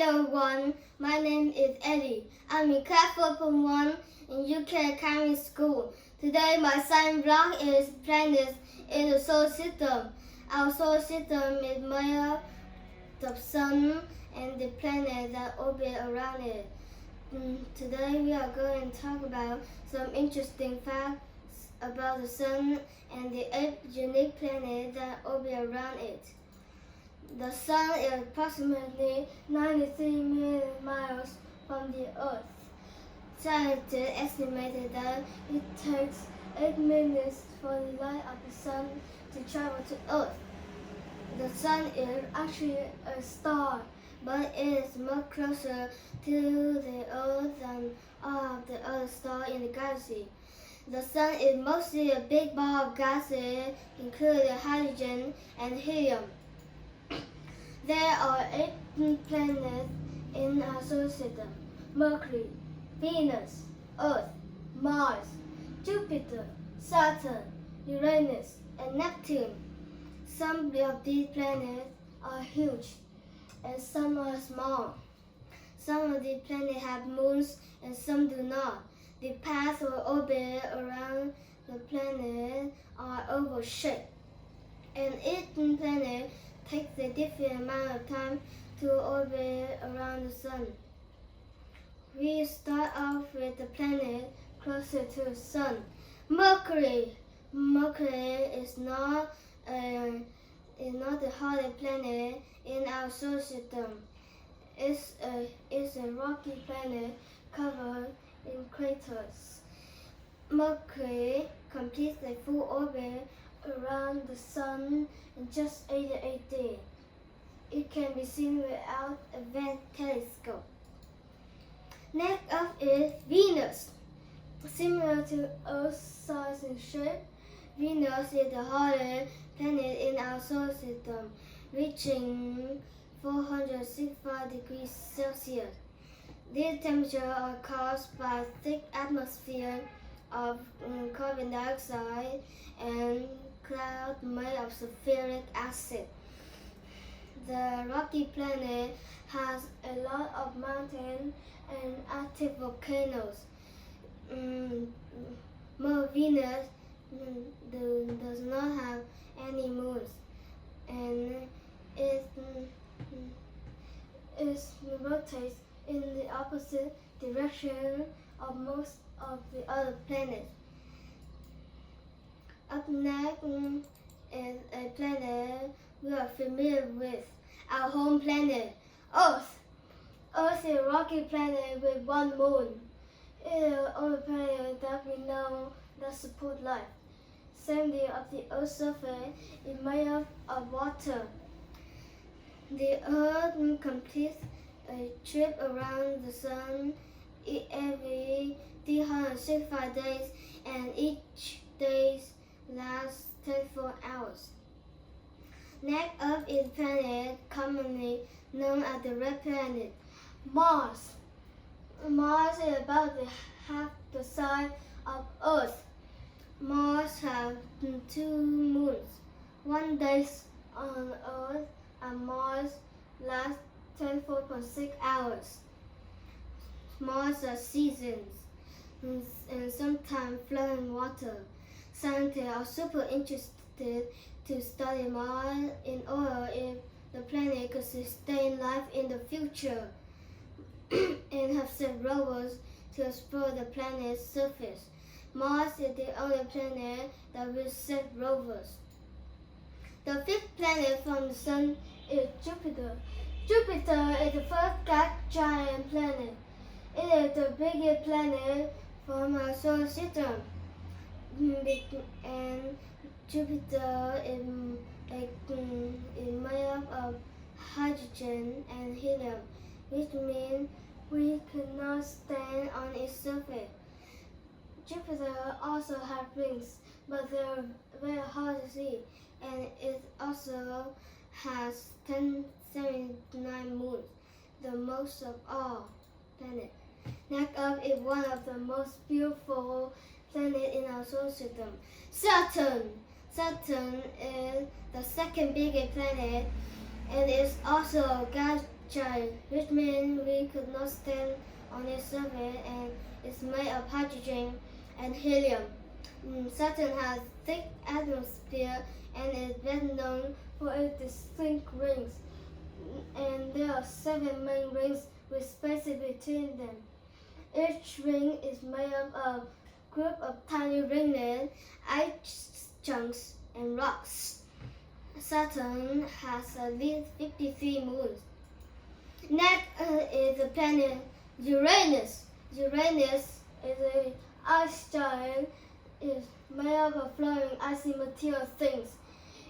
everyone, my name is Eddie. I'm in class 4.1 in UK Academy School. Today my science block is planets in the solar system. Our solar system is made up of the sun and the planets that orbit around it. Today we are going to talk about some interesting facts about the sun and the 8 unique planets that orbit around it. The sun is approximately 93 million miles from the Earth. Scientists estimated that it takes 8 minutes for the light of the sun to travel to Earth. The sun is actually a star, but it is much closer to the Earth than all of the other stars in the galaxy. The sun is mostly a big ball of gases, including hydrogen and helium. There are 8 planets in our solar system: Mercury, Venus, Earth, Mars, Jupiter, Saturn, Uranus, and Neptune. Some of these planets are huge and some are small. Some of these planets have moons and some do not. The path or orbit around the planet are oval-shaped, and each planet takes a different amount of time to orbit around the sun. We start off with the planet closer to the sun, Mercury. Mercury is not the hottest planet in our solar system. It's a rocky planet covered in craters. Mercury completes a full orbit around the sun in just 88 days. It can be seen without a advanced telescope. Next up is Venus. Similar to Earth's size and shape, Venus is the hottest planet in our solar system, reaching 465 degrees Celsius. These temperatures are caused by a thick atmosphere of carbon dioxide and clouds made of sulfuric acid. The rocky planet has a lot of mountains and active volcanoes. Venus does not have any moons, and it rotates in the opposite direction of most of the other planets. Up next is a planet we are familiar with, our home planet, Earth. Earth is a rocky planet with one moon. It is the only planet that we know that supports life. 70% of the Earth's surface is made up of water. The Earth completes a trip around the sun every 365 days, and each day lasts 24 hours. Next up is a planet commonly known as the red planet, Mars. Mars is about half the size of Earth. Mars has 2 moons. 1 day on Earth and Mars lasts 24.6 hours. Mars has seasons and sometimes flowing water. Scientists are super interested to study Mars in order if the planet could sustain life in the future and have sent rovers to explore the planet's surface. Mars is the only planet that will send rovers. The 5th planet from the sun is Jupiter. Jupiter is the first gas giant planet. It is the biggest planet from our solar system. And Jupiter is made up of hydrogen and helium, which means we cannot stand on its surface. Jupiter also has rings, but they are very hard to see, and it also has 1,079 moons, the most of all planets. Next up is one of the most beautiful planets in our solar system, Saturn. Saturn is the second biggest planet and is also a gas giant, which means we could not stand on its surface, and it's made of hydrogen and helium. Saturn has thick atmosphere and is best known for its distinct rings. And there are 7 main rings with spaces between them. Each ring is made up of a group of tiny ringlets, ice chunks, and rocks. Saturn has at least 53 moons. Next is the planet Uranus. Uranus is an ice giant. It's made up of flowing icy material things.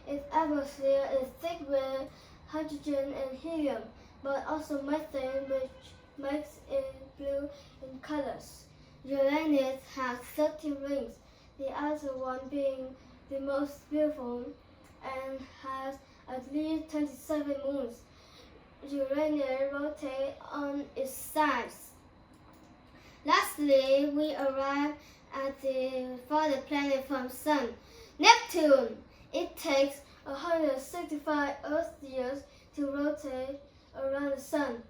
Its atmosphere is thick with hydrogen and helium, but also methane, which makes it blue in colors. Uranus has 13 rings, the outer one being the most beautiful, and has at least 27 moons. Uranus rotates on its sides. Lastly, we arrive at the farthest planet from Sun, Neptune. It takes 165 Earth years to rotate around the Sun.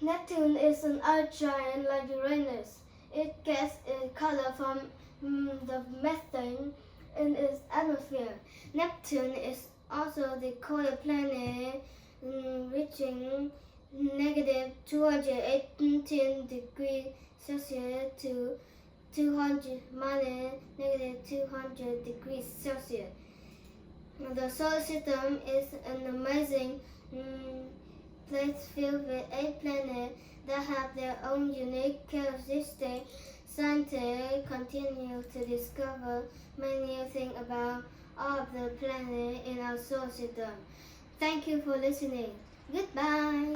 Neptune is an ice giant like Uranus. It gets its color from the methane in its atmosphere. Neptune is also the coldest planet, reaching negative 218 degrees Celsius to minus negative 200 degrees Celsius. The solar system is an amazing place filled with 8 planets that have their own unique characteristics. Scientists continue to discover many new things about all of the planets in our solar system. Thank you for listening. Goodbye.